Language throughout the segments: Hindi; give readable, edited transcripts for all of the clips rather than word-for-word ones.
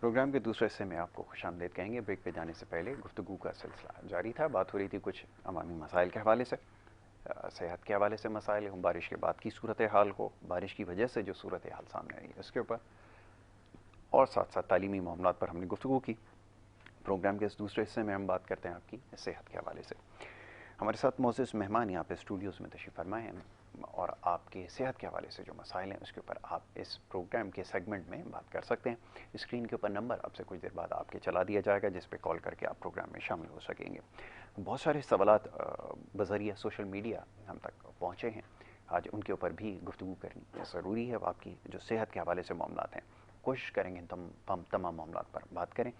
प्रोग्राम के दूसरे हिस्से में आपको खुशामदीद कहेंगे। ब्रेक पे जाने से पहले गुफ्तगू का सिलसिला जारी था। बात हो रही थी कुछ अवामी मसाइल के हवाले से, सेहत के हवाले से मसाइल, बारिश के बाद की सूरत हाल को, बारिश की वजह से जो सूरत हाल सामने आई है उसके ऊपर, और साथ साथ तालीमी मामलात पर हमने गुफ्तगू की। प्रोग्राम के इस दूसरे हिस्से में हम बात करते हैं आपकी सेहत के हवाले से। हमारे साथ मौजूद मेहमान यहाँ पे स्टूडियोज़ में तशरीफ़ फरमाए हैं और आपके सेहत के हवाले से जो मसाइल हैं उसके ऊपर आप इस प्रोग्राम के सेगमेंट में बात कर सकते हैं। स्क्रीन के ऊपर नंबर अब से कुछ देर बाद आपके चला दिया जाएगा, जिस पे कॉल करके आप प्रोग्राम में शामिल हो सकेंगे। बहुत सारे सवालात बज़रिया सोशल मीडिया हम तक पहुँचे हैं, आज उनके ऊपर भी गुफ्तगू करनी ज़रूरी है। आपकी जो सेहत के हवाले से मामलात हैं, कोशिश करेंगे तमाम मामलात पर बात करें।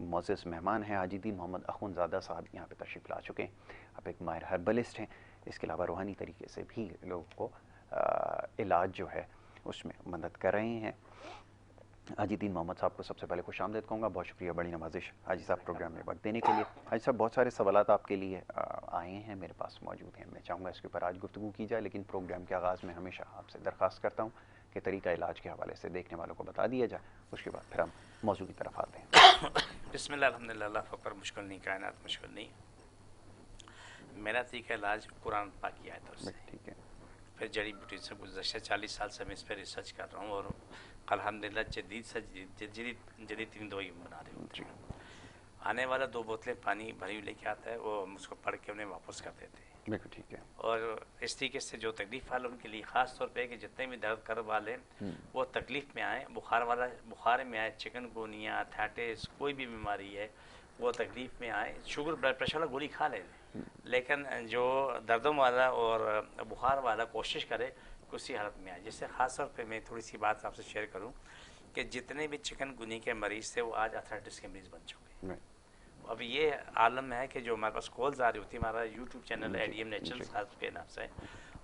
मौजूद मेहमान हैं हाजीदीन मोहम्मद अख़ुंज़ादा साहब, यहाँ पे तशरीफ़ ला चुके हैं। आप एक माहिर हर्बलिस्ट हैं, इसके अलावा रूहानी तरीके से भी लोगों को इलाज जो है उसमें मदद कर रहे हैं। हाजीदीन मोहम्मद साहब को सबसे पहले खुशामदीद कहूँगा। बहुत शुक्रिया, बड़ी नवाजिश हाजी साहब प्रोग्राम में वक्त देने के लिए। हाजी साहब, बहुत सारे सवालात आपके लिए आए हैं, मेरे पास मौजूद हैं। मैं चाहूँगा इसके ऊपर आज गुफ्तगू की जाए, लेकिन प्रोग्राम के आगाज़ में हमेशा आपसे दरख्वास्त करता हूँ कि तरीका इलाज के हवाले से देखने वालों को बता दिया जाए, उसके बाद फिर हम मौजू की तरफ आते हैं। बिस्मिल्लाह अल्हम्दुलिल्लाह फ़क़र मुश्किल नहीं, कायनात मुश्किल नहीं। मेरा तरीका इलाज कुरान पाक की आयतों से, ठीक है। फिर जड़ी बूटी से गुज़श्ता 40 साल से मैं इस पर रिसर्च कर रहा हूँ और अल्हम्दुलिल्लाह जदीद से जदीद 3 दवाई बना रहे होते हैं। आने वाला 2 बोतलें पानी भरी हुई लेके आता है, वो हम उसको पढ़ के उन्हें वापस कर देते हैं। बिल्कुल ठीक है। और इस तरीके से जो तकलीफ़ वाले उनके लिए ख़ास तौर पे कि जितने भी दर्द कर वाले वो तकलीफ़ में आए, बुखार में आए, चिकनगुनिया, थाइटिस, कोई भी बीमारी है वो तकलीफ़ में आए, शुगर ब्लड प्रेशर वाला गोली खा ले, लेकिन जो दर्दों वाला और बुखार वाला कोशिश करे कि उसी हालत में आए। जैसे ख़ास तौर पे मैं थोड़ी सी बात आपसे शेयर करूं कि जितने भी चिकनगुनिया के मरीज़ थे वो आज अर्थराइटिस के मरीज़ बन चुके हैं। अब ये आलम है कि जो हमारे पास कॉल्स आ रही होती है, हमारा YouTube channel ADM naturals health के नाम से,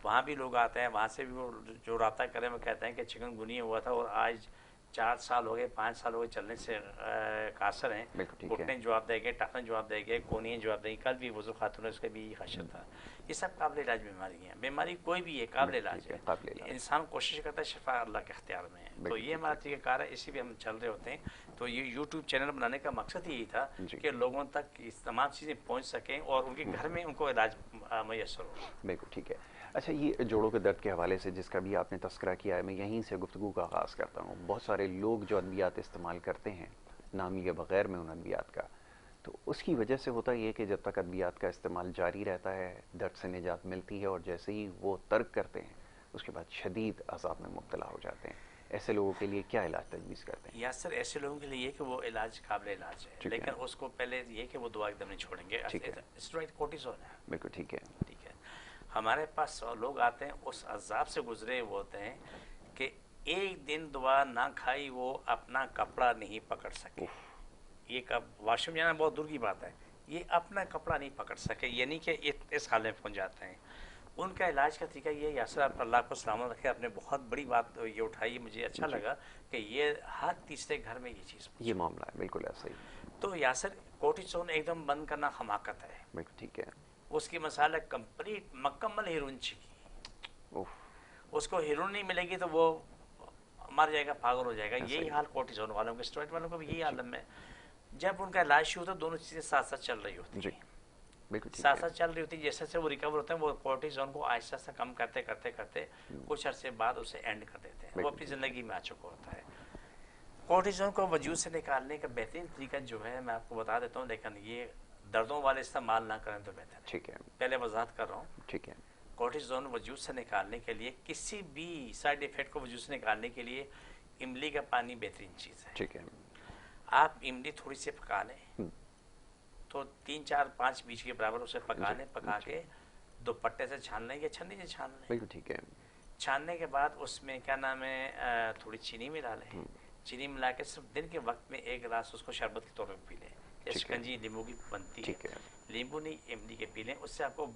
वहाँ भी लोग आते हैं, वहाँ से भी वो जो रब्ता करें वो कहते हैं कि चिकनगुनिया हुआ था और आज 4 साल हो गए, 5 साल हो गए चलने से कासर हैं, घुटने जवाब देंगे, टाखने जवाब देंगे, कोनियाँ जवाब देंगे। कल भी वज़ू खातून है, उसका भी खदशा था। ये सब काबिल इलाज बीमारी हैं, बीमारी कोई भी है काबिल इलाज है। इंसान कोशिश करता है, शिफा अल्लाह के अख्तियार में है। तो ये हमारा तरीक़ाकार है, इसी भी हम चल रहे होते हैं। तो ये यूट्यूब चैनल बनाने का मकसद यही था कि लोगों तक इस तमाम चीज़ें पहुँच सकें और उनके घर में उनको इलाज मैसर हो। बिल्कुल ठीक है। अच्छा, ये जोड़ों के दर्द के हवाले से जिसका भी आपने तस्करा किया है, मैं यहीं से गुफ्तगू का आगाज़ करता हूँ। बहुत सारे लोग जो अद्वियात इस्तेमाल करते हैं नाम लिए बग़ैर में उन अद्वियात का, तो उसकी वजह से होता ये कि जब तक अद्वियात का इस्तेमाल जारी रहता है दर्द से निजात मिलती है, और जैसे ही वो तर्क करते हैं उसके बाद शदीद अज़ाब में मुब्तला हो जाते हैं। ऐसे लोगों के लिए क्या इलाज तजवीज़ करते हैं? या सर, ऐसे लोगों के लिए ये कि वो इलाज काबिल इलाज है, लेकिन उसको पहले ये कि वो दवा एकदम नहीं छोड़ेंगे। स्टेरॉइड कोर्टिसोन है। बिल्कुल ठीक है। ठीक है। हमारे पास लोग आते हैं उस अजाब से गुजरे हुए होते हैं कि एक दिन दवा ना खाई वो अपना कपड़ा नहीं पकड़ सके। ये कब वॉशरूम जाना बहुत दूर की बात है, ये अपना कपड़ा नहीं पकड़ सके, यानी कि इस हाल में पहुंच जाते हैं। उनका इलाज का तरीका ये, यासर आप अल्लाह को सलामत रखे, आपने बहुत बड़ी बात ये उठाई, मुझे अच्छा लगा कि ये हर तीसरे घर में ये चीज़, ये मामला है, बिल्कुल ऐसा ही। तो यासर कोर्टिसोन एकदम बंद करना हमाकत है। बिल्कुल ठीक है। उसकी मसाला कंप्लीट मकम्मल हीरोइन चाहिए, उसको हीरोइन नहीं मिलेगी तो वो मर जाएगा, पागल हो जाएगा। यही हाल कोर्टिसोन वालों के, स्टेरॉइड वालों को भी यही हालत में। जब उनका इलाज शुरू होता है दोनों चीज़ें साथ साथ चल रही होती हैं, साथ साथ चल रही होती है। जैसे जैसे वो रिकवर होते हैं वो कोर्टिसोन को आहिस्ता आहिस्ता कम करते करते करते कुछ अरसे बाद उसे एंड कर देते हैं। वो अपनी ज़िंदगी में आ चुका होता है। कोर्टिसोन को वजूद से निकालने का बेहतरीन तरीका जो है मैं आपको बता देता हूँ, लेकिन ये दर्दों वाले इस्तेमाल ना करें तो बेहतर है। ठीक है, पहले वजाहत कर रहा हूँ। ठीक है। कोर्टिसोन वजूद से निकालने के लिए, किसी भी साइड इफेक्ट को वजूद से निकालने के लिए इमली का पानी बेहतरीन चीज़ है। ठीक है। आप इमली थोड़ी सी पका लें, तो 3 4 5 बीज के बराबर उसे पका लें, पका के दुपट्टे से छान लें या छन्नी से छान लें। बिल्कुल ठीक है। छानने के बाद उसमें क्या नाम है, थोड़ी चीनी मिला लें। चीनी मिला के सिर्फ दिन के वक्त में 1 गिलास उसको शरबत के तौर पर पी लें। जैसे शिकंजी नींबू की बनती है, नींबू नहीं इमली के पी लें। उससे आपको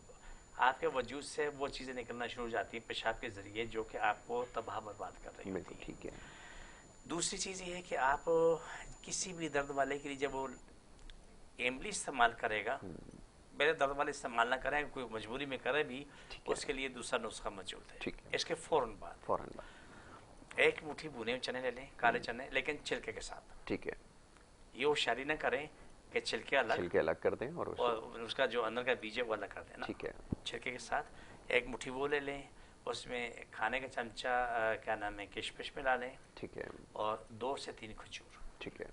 आपके वजूद से वो चीज़ें निकलना शुरू हो जाती हैं पेशाब के ज़रिए, जो कि आपको तबाह बर्बाद कर रही होती है। ठीक है। दूसरी चीज़ ये है कि आप किसी भी दर्द वाले के लिए जब वो इमली इस्तेमाल करेगा, पहले दर्द वाले इस्तेमाल ना करें, कोई मजबूरी में करे भी, उसके लिए दूसरा नुस्खा मौजूद है। इसके फ़ौरन बाद 1 मुट्ठी भुने चने ले लें, काले चने, लेकिन छिलके के साथ। ठीक है। ये होशियारी ना करें कि छिलके अलग कर दें और उसका जो अंदर का बीज है वो अलग कर दें ना। ठीक है। छिलके के साथ एक मुट्ठी वो ले लें, उसमें खाने का चमचा क्या नाम है किशमिश मिला लें। ठीक है। और 2 से 3 खजूर। ठीक है।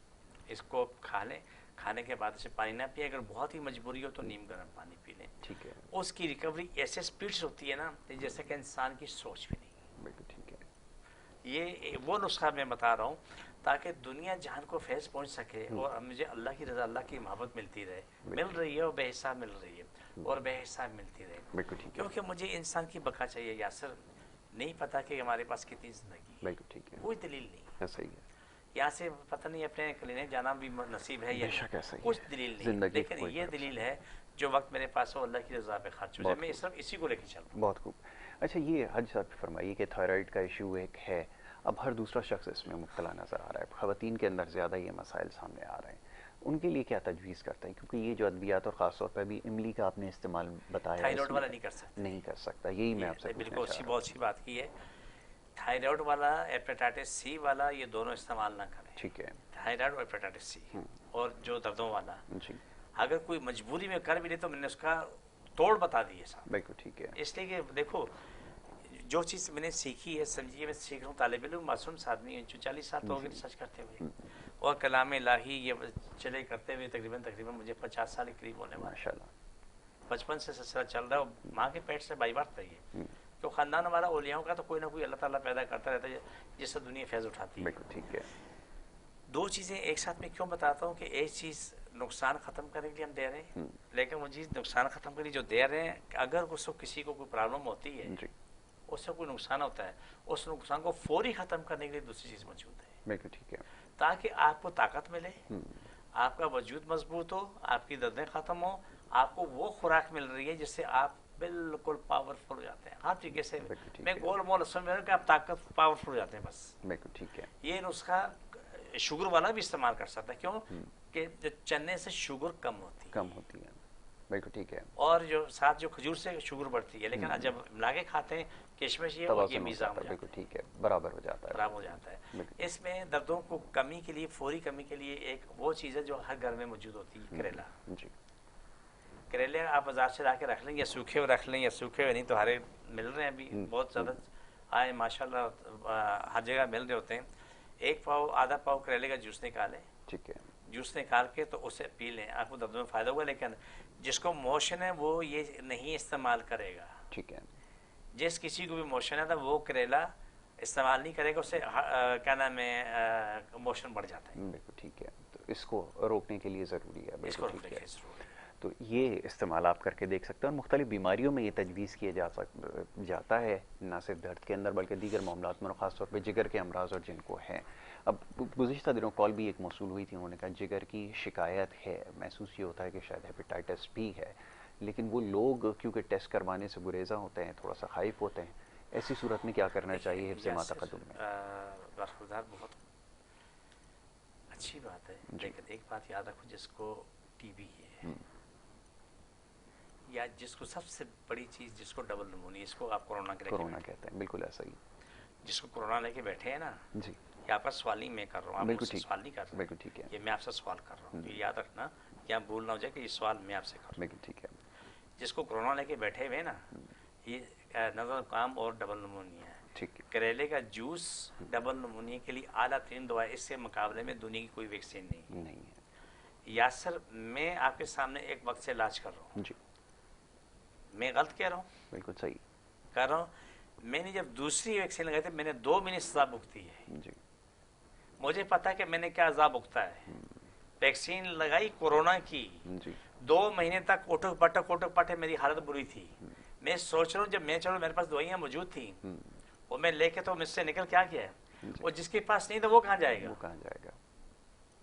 इसको खा लें। खाने के बाद से पानी ना पिए, अगर बहुत ही मजबूरी हो तो नीम गर्म पानी पी लें। ठीक है। उसकी रिकवरी ऐसे स्पीड से होती है ना जैसे कि इंसान की सोच भी नहीं। बिल्कुल ठीक है। ये वो नुस्खा मैं बता रहा हूँ ताकि दुनिया जहान को फैज़ पहुँच सके और मुझे अल्लाह की रज़ा, अल्लाह की मोहब्बत मिलती रहे, मिल रही है और बेहिसाब मिल रही है और बेहिसाब मिलती रहे। बिल्कुल ठीक है। क्योंकि मुझे इंसान की बका चाहिए यासर, नहीं पता कि हमारे पास कितनी ज़िंदगी। बिल्कुल ठीक है। कोई दलील नहीं। सही है। यहाँ से पता नहीं अपने क्लिनिक जाना भी नसीब है या कुछ दलील नहीं, लेकिन ये दलील है जो वक्त मेरे पास हो अल्लाह की रज़ा पे खर्च हो जाए, मैं सिर्फ इसी को लेके चल रहा हूँ। बहुत खूब। अच्छा, ये हज साहब फरमाइए कि थायराइड का इशू एक है, अब हर दूसरा शख्स इसमें मुब्तला नज़र आ रहा है, ख़वातीन के अंदर ज़्यादा ये मसाइल सामने आ रहे हैं, उनके लिए क्या तजवीज़ करता है? क्योंकि ये जो अद्वियात और ख़ास तौर पर भी इमली का आपने इस्तेमाल बताया, थायराइड वाला नहीं कर सकता, यही मैं आपसे बिल्कुल बहुत अच्छी बात की है। थायराइड वाला, हेपेटाइटिस सी वाला, ये दोनों इस्तेमाल ना करें। ठीक है। थायराइड और हेपेटाइटिस सी और जो दर्दों वाला जी, अगर कोई मजबूरी में कर भी ले तो मैंने उसका तोड़ बता दी है साहब। बिल्कुल ठीक है। इसलिए कि देखो जो चीज़ मैंने सीखी है, समझिए मैं सीख रहा हूँ, तालिब इल्म मासूम आदमी है, 40 साल तो हो गए रिसर्च करते हुए और कलाम इलाही ये चले करते हुए तकरीबन मुझे 50 साल के करीब होने वाला। माशाल्लाह। बचपन से सिलसिला चल रहा है, माँ के पेट से बाईबार था ये। तो ख़ानदान हमारा औलियाओं का तो कोई ना कोई अल्लाह ताला पैदा करता रहता है जिससे दुनिया फैज़ उठाती है। बिल्कुल ठीक है। 2 चीज़ें एक साथ में क्यों बताता हूँ कि एक चीज़ नुकसान ख़त्म करने के लिए हम दे रहे हैं, लेकिन वो चीज़ नुकसान ख़त्म करने जो दे रहे हैं, अगर उसको किसी को कोई प्रॉब्लम होती है, उससे कोई नुकसान होता है, उस नुकसान को फौरी ख़त्म करने के लिए दूसरी चीज़ मौजूद है। बिल्कुल ठीक है। ताकि आपको ताकत मिले, आपका वजूद मजबूत हो, आपकी दर्दें ख़त्म हो, आपको वो खुराक मिल रही है जिससे आप बिल्कुल पावरफुल हो जाते हैं हर तरीके से। मैं गोल मोल समझ रहा हूँ कि आप ताकत पावरफुल हो जाते हैं बस। बिल्कुल ठीक है। ये नुस्खा शुगर वाला भी इस्तेमाल कर सकता है, क्यों कि चने से शुगर कम होती है। बिल्कुल ठीक है। और जो साथ जो खजूर से शुगर बढ़ती है, लेकिन जब मिला के खाते हैं किशमिश ये मीज़ान हो जाता है। बिल्कुल ठीक है, बराबर हो जाता है। इसमें दर्दों को कमी के लिए, फौरी कमी के लिए एक वो चीज़ है जो हर घर में मौजूद होती है, करेला। जी, करेले आप बाजार से ला के रख लें, या सूखे हुए रख लें, या सूखे हुए नहीं तो हरे मिल रहे हैं अभी बहुत ज़्यादा आए माशाल्लाह, हर जगह मिल रहे होते हैं। 1 पाव आधा पाव करेले का जूस निकालें। ठीक है। जूस निकाल के तो उसे पी लें, आपको दर्द में फ़ायदा होगा। लेकिन जिसको मोशन है वो ये नहीं इस्तेमाल करेगा। ठीक है। जिस किसी को भी मोशन है तो वो करेला इस्तेमाल नहीं करेगा, उससे क्या नाम है मोशन बढ़ जाता है। बिल्कुल ठीक है। तो इसको रोकने के लिए ज़रूरी है। इसको रोकने के लिए ज़रूरी है। तो ये इस्तेमाल आप करके देख सकते हैं। और मुख्तलिफ बीमारियों में ये तजवीज़ किया जाता है, ना सिर्फ दर्द के अंदर बल्कि दीगर मामलात में, ख़ास तौर पे जिगर के अमराज और जिनको हैं। अब गुज़िश्ता दिनों कॉल भी एक मौसूल हुई थी, उन्होंने कहा जिगर की शिकायत है, महसूस ये होता है कि शायद हेपेटाइटिस बी है, लेकिन वो लोग क्योंकि टेस्ट करवाने से गुरेज़ा होते हैं, थोड़ा सा खाइफ होते हैं, ऐसी सूरत में क्या करना चाहिए हिफ्ज़ मा तक़द्दुम में? बहुत अच्छी बात है, लेकिन एक बात याद रखो, जिसको टीबी है या जिसको सबसे बड़ी चीज़ जिसको डबल निमोनिया, इसको आप कोरोना कहते हैं। बिल्कुल ऐसा ही। जिसको कोरोना लेके बैठे हैं ना जी, यहाँ पर सवाल ही मैं कर रहा हूँ, आप मुझसे सवाल नहीं कर रहे। बिल्कुल ठीक है। ये मैं आपसे सवाल कर रहा हूँ, ये याद रखना, या भूल ना हो जाए कि ये सवाल मैं आपसे कर रहा हूँ। बिल्कुल ठीक है। जिसको कोरोना लेके बैठे हुए ना, ये नज़र काम और डबल निमोनिया है। ठीक है। करेले का जूस डबल निमोनिया के लिए आला तरीन दवा है, इसके मुकाबले में दुनिया की कोई वैक्सीन नहीं है। यासर, मैं आपके सामने एक वक्त से इलाज कर रहा हूँ जी, मैं गलत कह रहा हूँ? बिल्कुल सही कर रहा हूँ। मैंने जब दूसरी वैक्सीन लगाई थी, मैंने 2 महीने सजा भुगती है जी। मुझे पता है कि मैंने क्या अज़ाब भुगता है। वैक्सीन लगाई कोरोना की जी, 2 महीने तक उठक पटक मेरी हालत बुरी थी। मैं सोच रहा हूँ, जब मैं चलो मेरे पास दवाइयाँ मौजूद थी, वो मैं लेके तो मुझसे निकल क्या किया, वो जिसके पास नहीं था वो कहाँ जाएगा?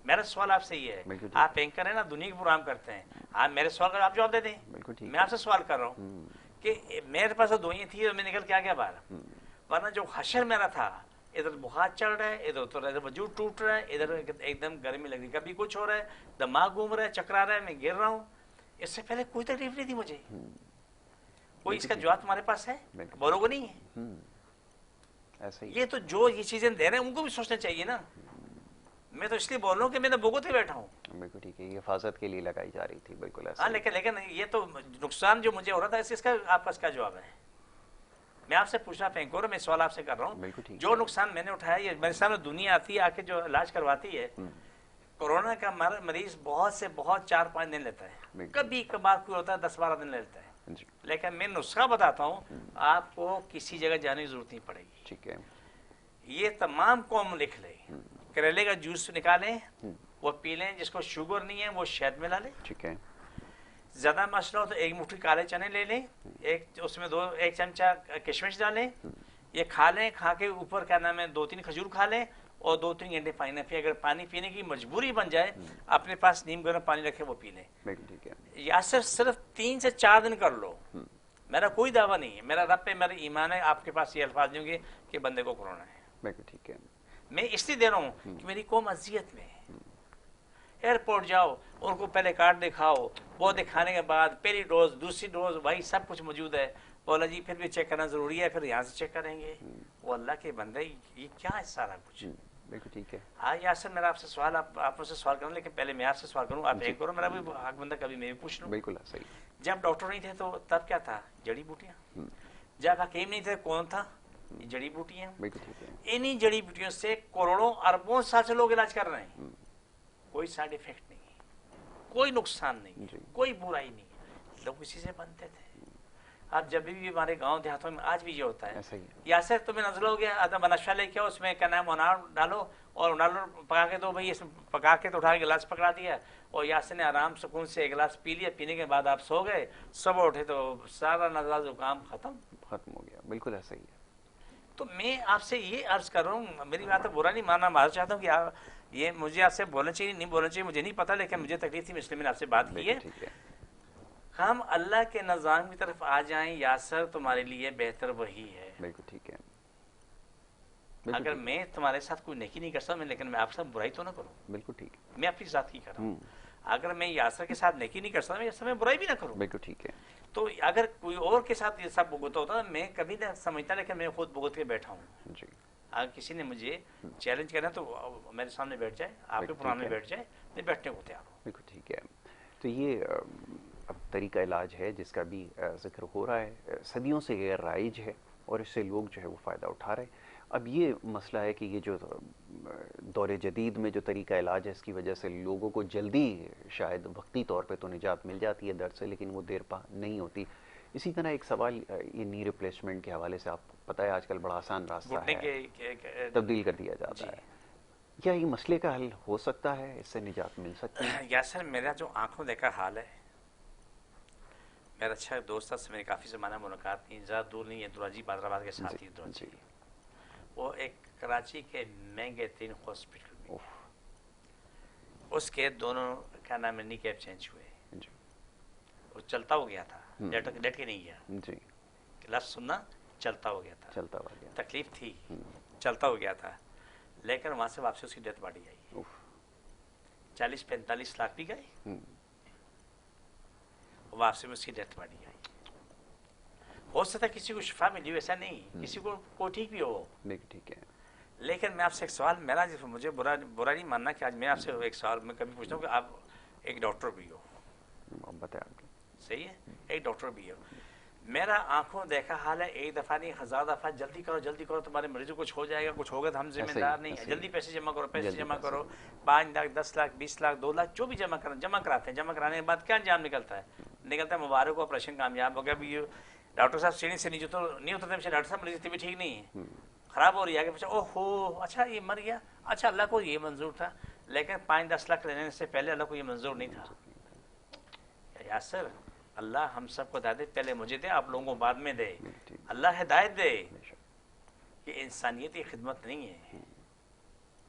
मेरा सवाल आपसे ये है, आप एंकर है ना, दुनिया के प्रोग्राम करते हैं, आप मेरे सवाल का आप जवाब दे दें। मैं आपसे सवाल कर रहा हूँ कि मेरे पास तो दवाइयाँ थी और मैं निकल क्या गया बाहर, वरना जो हशर मेरा था, इधर बुखार चढ़ रहा है, इधर वजूद टूट रहा है, इधर एकदम गर्मी लग रही, कभी कुछ हो रहा है, दिमाग घूम रहा है, चकरा रहा है, मैं गिर रहा हूँ। इससे पहले कोई तकलीफ नहीं थी मुझे। कोई इसका जवाब तुम्हारे पास है? बोलोगे नहीं है? ऐसे ही। ये तो जो ये चीजें दे रहे हैं उनको भी सोचना चाहिए ना। मैं तो इसलिए बोल रहा हूँ कि मैं तो भुगत के बैठा हूँ। बिल्कुल ठीक है, ये हिफाजत के लिए लगाई जा रही थी, बिल्कुल ऐसा हाँ, ही। लेकिन ये तो नुकसान जो मुझे हो रहा था, इसका आपका क्या जवाब है? मैं आपसे पूछना फेंको, मैं सवाल आपसे कर रहा हूँ। बिल्कुल ठीक जो है। नुकसान मैंने उठाया, ये मेरे सामने दुनिया आती है आके जो इलाज करवाती है। कोरोना का मरीज बहुत से बहुत 4-5 दिन लेता है, बिल्कुल। कभी कभार कोई होता है 10-12 दिन लेता है। जी, लेकिन मैं नुस्खा बताता हूँ, आपको किसी जगह जाने की जरूरत नहीं पड़ेगी। ठीक है। ये तमाम कौम लिख ले। करेले का जूस निकालें, वो पी लें। जिसको शुगर नहीं है वो शहद मिला ले। ठीक है। ज्यादा मसला हो तो एक मुट्ठी काले चने ले लें, एक उसमें 1 चमचा किशमिश डालें, ये खा लें। खा के ऊपर क्या नाम है 2-3 खजूर खा लें और 2-3 घंटे पानी ना पिए। अगर पानी पीने की मजबूरी बन जाए, अपने पास नीम गर्म पानी रखे, वो पी लें। बिल्कुल ठीक है। या सिर्फ 3 से 4 दिन कर लो। मेरा कोई दावा नहीं है, मेरा रब पे मेरा ईमान है। आपके पास ये अल्फाज नहीं होंगे कि बंदे को कोरोना है। बिल्कुल ठीक है। मैं इसलिए दे रहा हूँ कि मेरी कौम अजियत में है। एयरपोर्ट जाओ, उनको पहले कार्ड दिखाओ, वो दिखाने के बाद पहली डोज, दूसरी डोज, भाई सब कुछ मौजूद है। बोला जी फिर भी चेक करना जरूरी है, फिर यहाँ से चेक करेंगे। वो अल्लाह के बंदे, ये क्या है सारा कुछ? बिल्कुल ठीक है। हाँ यासर, मेरा आपसे सवाल, आप मुझसे सवाल करूँ, लेकिन पहले मैं आपसे सवाल करूँ, आप एक करो, मेरा भी हक बंदा, कभी मैं भी पूछ लूँ। बिल्कुल सही। जब डॉक्टर नहीं थे तो तब क्या था? जड़ी बूटियाँ। जब हकीम नहीं थे, कौन था? जड़ी बूटियाँ। बिल्कुल ठीक है। इन्हीं जड़ी बूटियों से करोड़ों अरबों साल से लोग इलाज कर रहे हैं। कोई साइड इफेक्ट नहीं है, कोई नुकसान नहीं है, कोई बुराई नहीं है। लोग इसी से बनते थे। अब जब भी हमारे गांव देहातों में आज भी ये होता है, ऐसा ही है। या सर तुम्हें नजर हो गया, आधा बनशा लेके आओ, उसमें क्या नाम अनार डालो और अनार पका के दो। भाई इसमें पका के तो उठा के गिलास पकड़ा दिया और यासर ने आराम सुकून से एक गिलास पी लिया। पीने के बाद आप सो गए, सब उठे तो सारा नजला जुकाम खत्म हो गया। बिल्कुल ऐसा ही है। तो मैं आपसे ये अर्ज कर रहा हूँ, मेरी बात बुरा नहीं मानना, मार चाहता हूँ कि आप ये मुझे आपसे बोलना चाहिए नहीं बोलना चाहिए मुझे नहीं पता, लेकिन मुझे तकलीफ थी, इसलिए मैंने आपसे बात की है। ठीक है। हम अल्लाह के निज़ाम की तरफ आ जाएं, यासर तुम्हारे लिए बेहतर वही है। बिल्कुल ठीक है। अगर मैं तुम्हारे साथ कोई नेकी नहीं कर सकता, लेकिन मैं आपसे बुराई तो ना करूं। बिल्कुल ठीक है। मैं अपनी जात की कर रहा हूँ। अगर मैं यासर के साथ नेकी नहीं कर सकता, मैं यासर में बुराई भी ना करूं। बिल्कुल ठीक है। तो अगर कोई और के साथ ये सब भुगता होता, मैं कभी ना समझता, लेकिन मैं खुद भुगत के बैठा हूँ। जी। अगर किसी ने मुझे चैलेंज करना तो मेरे सामने बैठ जाए, आपके पुराने में बैठ जाए, मैं बैठने को तैयार हूँ। बिल्कुल ठीक है। तो ये अब तरीका इलाज है जिसका भी जिक्र हो रहा है, सदियों से ये राइज है और इससे लोग जो है वो फ़ायदा उठा रहे हैं। अब ये मसला है कि ये जो दौर जदीद में जो तरीका इलाज है, इसकी वजह से लोगों को जल्दी शायद वक्ती तौर पे तो निजात मिल जाती है दर्द से, लेकिन वो देर पा नहीं होती। इसी तरह एक सवाल ये नी रिप्लेसमेंट के हवाले से, आपको पता है आजकल बड़ा आसान रास्ता है, तब्दील कर दिया जाता है। क्या ये मसले का हल हो सकता है? इससे निजात मिल सकती है? या सर, मेरा जो आंखों देखा हाल है, मेरा अच्छा दोस्त था, मेरी काफ़ी ज़माना मुलाकात नहीं, ज़्यादा दूर नहीं है, दुराजी बादराबाद के साथ ही दुराजी। वो एक कराची के महंगे 3 हॉस्पिटल में, उसके दोनों क्या नाम है नी कैप चेंज हुए। वो चलता हो गया था, लेट के नहीं गया जी। लफ्ज़ सुनना, चलता हो गया था, चलता हो गया, तकलीफ थी, चलता हो गया था, लेकिन वहाँ से वापसी उसकी डेथ बॉडी आई। 40-45 लाख भी गए, वापसी में उसकी डेथ बॉडी आई। हो सकता है किसी को शिफा मिली हो, ऐसा नहीं, किसी को ठीक भी हो। ठीक है। लेकिन मैं आपसे एक सवाल, मेरा मुझे बुरा नहीं मानना कि आज मैं आपसे एक सवाल मैं कभी पूछता हूँ कि आप एक डॉक्टर भी हो, बताया, सही है, एक डॉक्टर भी हो। मेरा आंखों देखा हाल है, एक दफ़ा नहीं 1000 दफ़ा, जल्दी करो तुम्हारे मरीजों को कुछ हो जाएगा, कुछ होगा तो हम जिम्मेदार नहीं है, जल्दी पैसे जमा करो, 5 लाख 10 लाख 20 लाख 2 लाख जो भी जमा कराते हैं। जमा कराने के बाद क्या अंजाम निकलता है मुबारक, ऑपरेशन कामयाब हो गया। अभी डॉक्टर साहब सीढ़ी से नीचे तो नहीं उतरते, डॉक्टर साहब मरीज भी ठीक नहीं है, खराब हो रही है, आगे ओहो अच्छा ये मर गया, अच्छा अल्लाह को ये मंजूर था, लेकिन 5-10 लाख लेने से पहले अल्लाह को ये मंजूर नहीं था। यासर, अल्लाह हम सबको हिदायत दे, पहले मुझे दे, आप लोगों को बाद में दे। अल्लाह हिदायत दे, ये इंसानियत की खिदमत नहीं है।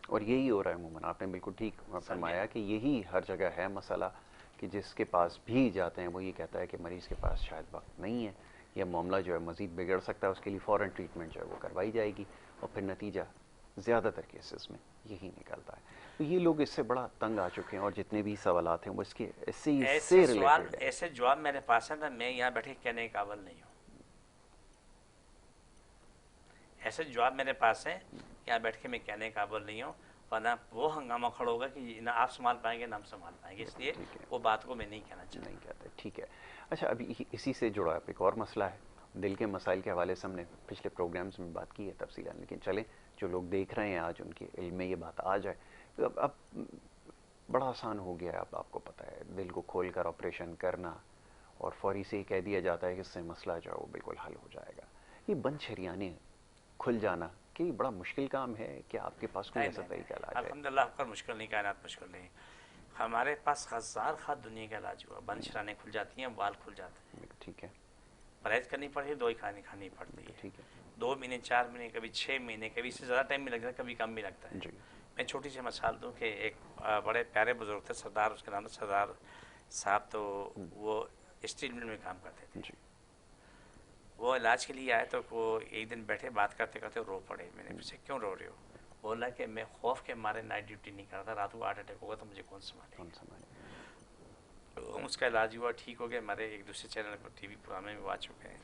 और यही हो रहा है मोमन, आपने बिल्कुल ठीक फरमाया कि यही हर जगह है मसला, कि जिसके पास भी जाते हैं वो ये कहता है कि मरीज़ के पास शायद वक्त नहीं है, यह मामला जो है मज़ीद बिगड़ सकता है, उसके लिए फ़ौरन ट्रीटमेंट जो है वो करवाई जाएगी और फिर नतीजा ज़्यादातर केसेस में यही निकलता है। तो ये लोग इससे बड़ा तंग आ चुके हैं और जितने भी सवालात हैं वो इसके ऐसे जवाब मेरे पास है ना, मैं यहाँ बैठे कहने के काबिल नहीं हूँ। ऐसे जवाब मेरे पास है, यहाँ बैठ के मैं कहने के काबिल नहीं हूँ। वरना वो हंगामा खड़ा होगा कि ना आप संभाल पाएंगे ना हम संभाल पाएंगे, इसलिए वो बात को मैं नहीं कहना चाहता। नहीं कहते, ठीक है। अच्छा, अभी इसी से जुड़ा अब एक और मसला है, दिल के मसाइल के हवाले से हमने पिछले प्रोग्राम्स में बात की है तफसीलन, लेकिन चलें जो लोग देख रहे हैं आज उनके इल्म में ये बात आ जाए। तो अब बड़ा आसान हो गया है, अब आपको पता है दिल को खोल कर ऑपरेशन करना और फौरी से ही कह दिया जाता है कि इससे मसला जो है वो बिल्कुल हल हो जाएगा। ये बंद शरियाने खुल जाना कि बड़ा मुश्किल काम है, क्या आपके पास कोई ऐसा तरीका इलाज है? अल्हम्दुलिल्लाह आपका मुश्किल नहीं, कायनात मुश्किल नहीं। हमारे पास हज़ार खाद दुनिया का इलाज हुआ, बंद शराने खुल जाती हैं, बाल खुल जाते हैं। ठीक है। परहेज करनी पड़ती है, दवाई खानी पड़ती है। ठीक है। 2 महीने 4 महीने कभी 6 महीने, कभी इससे ज़्यादा टाइम भी लगता है, कभी कम भी लगता है। मैं छोटी सी मिसाल दूँ कि एक बड़े प्यारे बुजुर्ग थे, सरदार, उसके नाम सरदार साहब, तो वो स्टील मिल में काम करते थे। वो इलाज के लिए आए तो वो एक दिन बैठे बात करते करते रो पड़े। मैंने पूछा क्यों रो रहे हो? बोला कि मैं खौफ के मारे नाइट ड्यूटी नहीं करता, रात को हार्ट अटैक होगा तो मुझे कौन संभाले। उसका इलाज हुआ, ठीक हो गया। हमारे एक दूसरे चैनल पर टीवी प्रोग्राम में आ चुके हैं,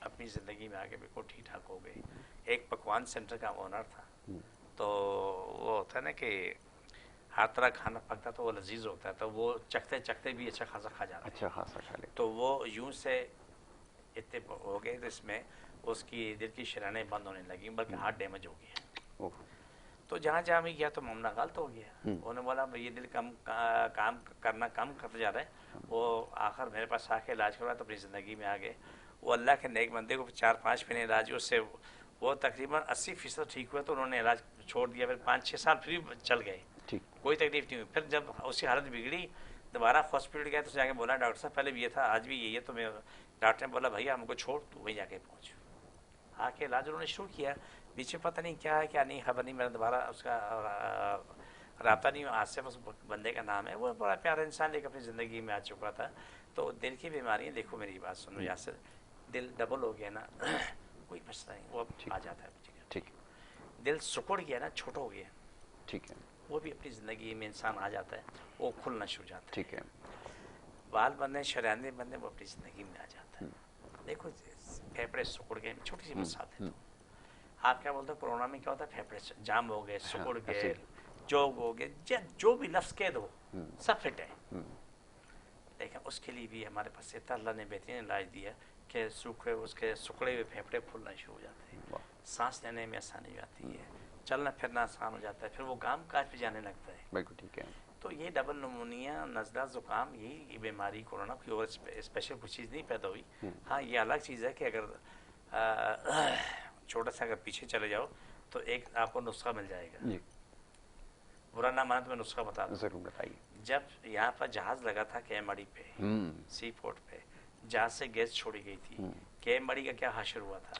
अपनी ज़िंदगी में आगे बिल्कुल ठीक ठाक हो गए। एक पकवान सेंटर का ओनर था, तो वो होता है ना कि हर तरह खाना पकता तो वो लजीज होता है, तो वो चखते चखते भी अच्छा खासा खा जाता है। अच्छा खासा खा ले। तो वो यूं से इतने हो गए तो इसमें उसकी दिल की शरानें बंद होने लगी, बल्कि हार्ट डैमेज हो गया। तो जहाँ जहाँ भी गया तो मामला गलत हो गया। उन्होंने बोला ये दिल काम करता जा रहा है। वो आखिर मेरे पास आके इलाज करवाया तो अपनी ज़िंदगी में आ गए। वो अल्लाह के नेक बंदे को 4-5 महीने इलाज, उससे वो तकरीबन 80% ठीक हुआ। तो उन्होंने इलाज छोड़ दिया, फिर 5-6 साल फिर चल गए, कोई तकलीफ नहीं हुई। फिर जब उसकी हालत बिगड़ी, दोबारा हॉस्पिटल गया तो जाके बोला डॉक्टर साहब पहले भी ये था, आज भी यही है। तो मैं डॉक्टर ने बोला भैया हमको छोड़, तो वहीं जाके पहुँच। आके इलाज उन्होंने शुरू किया। पीछे पता नहीं क्या है क्या नहीं, खबर नहीं, मेरा दोबारा उसका रब्ता नहीं। आज से बस बंदे का नाम है, वो बड़ा प्यारा इंसान, लेकिन अपनी ज़िंदगी में आ चुका था। तो दिल की बीमारियाँ, देखो मेरी बात सुनो, यासर, दिल डबल हो गया ना कोई मसला नहीं, वो आ जाता है। ठीक, दिल सिकुड़ गया ना, छोटा हो गया, ठीक है, वो भी अपनी ज़िंदगी में इंसान आ जाता है, वो खुलना शुरू जाता है। ठीक है, बाल बनने, शराने बनने, वो अपनी ज़िंदगी में आ जाता है। देखो फेफड़े सिकुड़ गए, छोटी सी मिसाल है। तो आप क्या बोलते हो, कोरोना में क्या होता है, फेफड़े जाम हो गए, सिकुड़ गए, जोग हो गए, जो भी लफ्ज़ कह दो सब फिट है। लेकिन उसके लिए भी हमारे पास इतना अल्लाह ने बेहतरीन इलाज दिया कि उसके सिकुड़े हुए फेफड़े फूलना शुरू हो जाते हैं, सांस लेने में आसानी आती है, चलना फिरना आसान हो जाता है, फिर वो काम काज पे जाने लगता है। बिल्कुल ठीक है। तो ये डबल नमूनिया, नज़ला, ज़ुकाम, यही बीमारी कोरोना, कोई और स्पेशल कुछ चीज़ नहीं पैदा हुई। हाँ, ये अलग चीज़ है कि अगर छोटा सा अगर पीछे चले जाओ तो एक आपको नुस्खा मिल जाएगा। बुरा ना माना तो मैं नुस्खा बता दूँ। ज़रूर बताइए। जब यहाँ पर जहाज़ लगा था केएमआरडी पे, सी पोर्ट पे, जहाज़ से गैस छोड़ी गई थी, केएमआरडी का क्या हाशर हुआ था,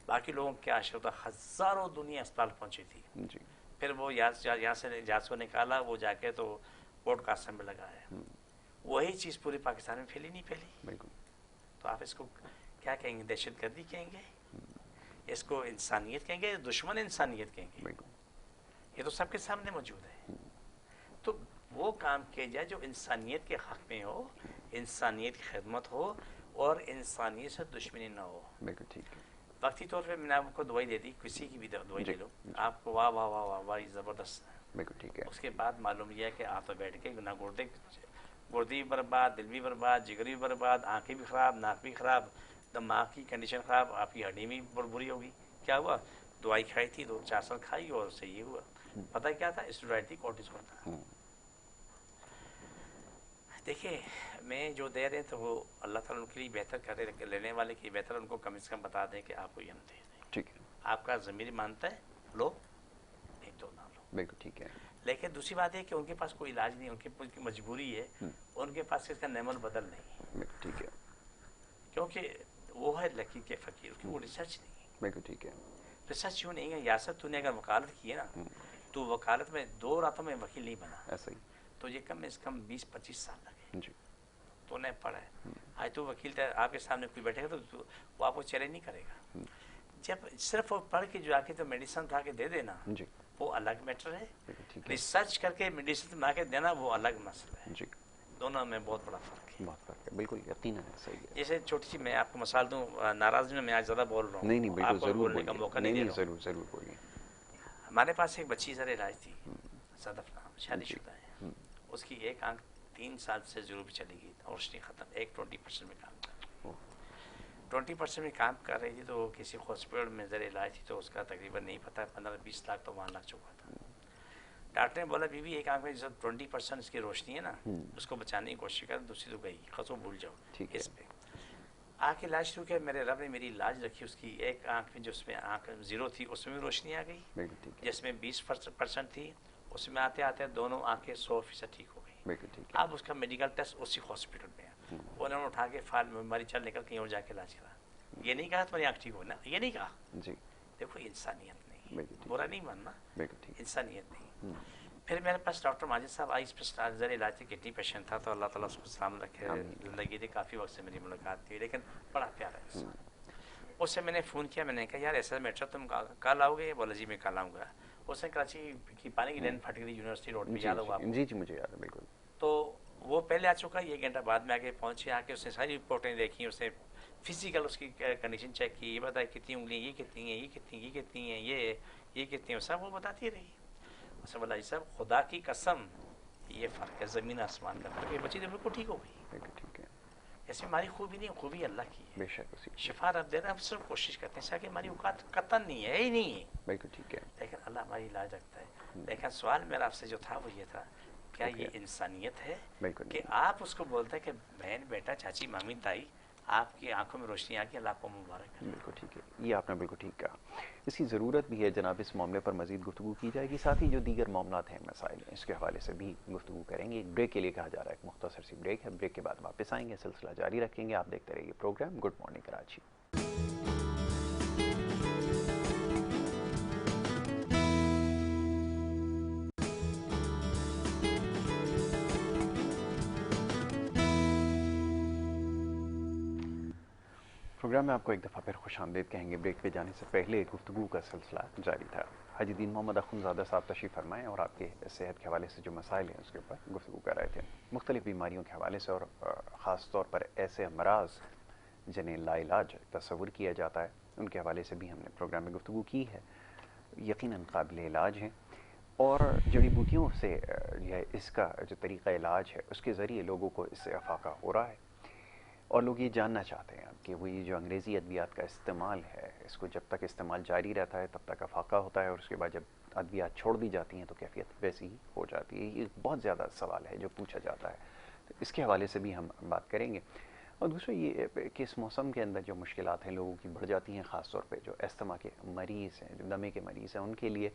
बाकी लोगों का क्या हाशर हुआ था, हज़ारों दुनिया अस्पताल पहुँची थी जी। फिर वो यहाँ से जहाज़ को निकाला, वो जाके तो पोर्ट कास्टम में लगाया। वही चीज़ पूरे पाकिस्तान में फैली नहीं फैली? बिल्कुल। तो आप इसको क्या कहेंगे, दहशतगर्दी कहेंगे, इसको इंसानियत कहेंगे, दुश्मन इंसानियत कहेंगे? बिल्कुल, ये तो सबके सामने मौजूद है। तो वो काम किया जाए जो इंसानियत के हक़ में हो, इंसानियत की खिदमत हो और इंसानियत से दुश्मनी ना हो। बिल्कुल ठीक है। वक्ती तौर पे मैंने आपको दवाई दे दी, किसी की भी दवाई ले लो, आपको वाह वाह वाह वाह वाह ज़बरदस्त है। बिल्कुल ठीक है। उसके बाद मालूम यह है कि आप तो बैठ के ना गुर्दे भी बर्बाद, दिल भी बर्बाद, जिगर भी बर्बाद, आँखें भी ख़राब, नाक भी ख़राब, दिमाग की कंडीशन ख़राब, आपकी हड्डी भी बुरी होगी। क्या हुआ, दवाई खाई थी, 2-4 साल खाई और उससे ये हुआ। पता क्या था, स्टेरॉइड थी, कोर्टिसोन था। देखिए, मैं जो दे रहे तो वो अल्लाह ताला उनके लिए बेहतर करे, लेने वाले की बेहतर, उनको कम से कम बता दें कि आपको ये हम दे दें। ठीक है, आपका ज़मीर मानता है लो, नहीं तो ना लो। बिल्कुल ठीक है। लेकिन दूसरी बात है कि उनके पास कोई इलाज नहीं, उनकी मजबूरी है, उनके पास इसका नेमल बदल नहीं। ठीक है, क्योंकि वो है लकीर के फ़कीर, वो रिसर्च नहीं। बिल्कुल ठीक है। रिसर्च क्यों नहीं है, यासर तूने अगर वकालत की है ना, तो वकालत में 2 रातों में वकील नहीं बना, ऐसा ही तो ये कम से कम 20-25 साल लगे जी। तो उन्हें पढ़ा है। आज तो वकील आपके सामने कोई बैठेगा तो वो आपको चैलेंज नहीं करेगा। जब सिर्फ वो पढ़ के जो आके तो मेडिसिन ला के दे देना जी, वो अलग मैटर है। रिसर्च करके मेडिसिन ला के देना वो अलग मसला है जी। दोनों में बहुत बड़ा फ़र्क है। बहुत फ़र्क है, बिल्कुल यकीनन है, सही है। जैसे छोटी सी मैं आपको मिसाल दूँ, नाराज़ में मैं आज ज़्यादा बोल रहा हूँ। नहीं बिल्कुल, ज़रूर बोलने का मौका नहीं दे रहा हूँ। ज़रूर बोलिए। हमारे पास एक बच्ची ज़रा इलाज थी, सदफ नाम, शादीशुदा है। उसकी एक आंख 3 साल से ज़रूर भी चली गई और रोशनी ख़त्म, एक 20% में काम कर 20% में काम कर रही थी। तो किसी हॉस्पिटल में ज़रा इलाज थी, तो उसका तकरीबन नहीं पता 15-20 लाख तो वहाँ लग चुका था। डॉक्टर ने बोला बीवी एक आंख में जो 20% इसकी रोशनी है ना, उसको बचाने की कोशिश कर, दूसरी तो गई, खसो भूल जाओ इस पे। आँख इलाज शुरू किया, मेरे रब ने मेरी इलाज रखी। उसकी एक आंख में जो उसमें आंख 0 थी उसमें भी रोशनी आ गई, जिसमें 20% थी उसमें आते आते दोनों आंखें 100% ठीक हो गई। अब उसका मेडिकल टेस्ट उसी हॉस्पिटल में है, उन्होंने उठा के फाइल में बीमारी चल निकल कहीं और जाके इलाज करा। ये नहीं कहा तुम्हारी आंख ठीक हो ना, ये नहीं कहा जी। देखो इंसानियत नहीं, बुरा नहीं मानना, इंसानियत नहीं। फिर मेरे पास डॉक्टर माजिद साहब आई, स्पेशल ज़रा इलाज थी, किडनी पेशेंट था, तो अल्लाह ताला उसको सलाम रखे, ज़िंदगी थी, काफ़ी वक्त से मेरी मुलाकात थी, लेकिन बड़ा प्यारा इंसान। उससे मैंने फ़ोन किया, मैंने कहा यार ऐसा मैटर तुम कल आओगे? बोला जी मैं कल आऊँगा। उसने कराची की पानी की लाइन फट गई यूनिवर्सिटी रोड पे, याद होगा आपको? जी मुझे याद है बिल्कुल। तो वो पहले आ चुका, 1 घंटा बाद में आके पहुँचे, आके उसने सारी रिपोर्टें देखी, उसने फिजिकल उसकी कंडीशन चेक की, ये बताया कितनी उंगली, ये कितनी है, ये कितनी है, ये कितनी है, सब वो बताती रही। उसने बोला जी साहब खुदा की कसम ये फ़र्क है ज़मीन आसमान का फ़र्क है, बच्ची तो बिल्कुल ठीक हो गई। ठीक है, ऐसे हमारी खूबी नहीं, खूबी अल्लाह की है, बेशक शिफा रब दे रहा है। हम सिर्फ कोशिश करते हैं कि हमारी औकात कतन नहीं है, ही नहीं है, बिल्कुल ठीक है, लेकिन अल्लाह हमारी इलाज रखता है। लेकिन सवाल मेरा आपसे जो था वो ये था, क्या ये इंसानियत है कि आप उसको बोलते हैं कि बहन बेटा चाची मामी ताई आपकी आंखों में रोशनी आ गई, अल्लाह को मुबारक है। बिल्कुल ठीक है, ये आपने बिल्कुल ठीक कहा। इसकी ज़रूरत भी है जनाब, इस मामले पर मज़ीद गुफ्तगू की जाएगी, साथ ही जो दीगर मामलात हैं मसाइल इसके हवाले से भी गुफ्तगू करेंगे। एक ब्रेक के लिए कहा जा रहा है, एक मुख्तसर सी ब्रेक है, ब्रेक के बाद वापस आएंगे, सिलसिला जारी रखेंगे। आप देखते रहिए program good morning Karachi. Program में आपको एक दफ़ा फिर खुशामदीद कहेंगे। ब्रेक पे जाने से पहले गुफ्तगू का सिलसिला जारी था। हाजी दीन मोहम्मद अखुंज़ादा साहब तशरीफ़ फरमाएँ और आपके सेहत के हवाले से जो मसाइल हैं उसके ऊपर गुफ्तगू कर रहे थे, मुख्तलिफ़ बीमारियों के हवाले से, और ख़ास तौर पर ऐसे अमराज जिन्हें लाइलाज तस्वुर किया जाता है उनके हवाले से भी हमने प्रोग्राम में गुफ्तगू की है। यकीनन काबिल इलाज हैं और जड़ी बूटियों से इसका जो तरीक़ा इलाज है उसके ज़रिए लोगों को इससे अफाका हो रहा है और लोग ये जानना चाहते हैं कि वो ये जो अंग्रेज़ी अद्वियात का इस्तेमाल है, इसको जब तक इस्तेमाल जारी रहता है तब तक अफाका होता है और उसके बाद जब अद्वियात छोड़ दी जाती हैं तो कैफियत वैसी ही हो जाती है। ये बहुत ज़्यादा सवाल है जो पूछा जाता है, तो इसके हवाले से भी हम बात करेंगे। और दूसरा ये कि इस मौसम के अंदर जो मुश्किलात हैं लोगों की बढ़ जाती हैं, ख़ास तौर पर जो अस्थमा के मरीज़ हैं, जो दमे के मरीज़ हैं, उनके लिए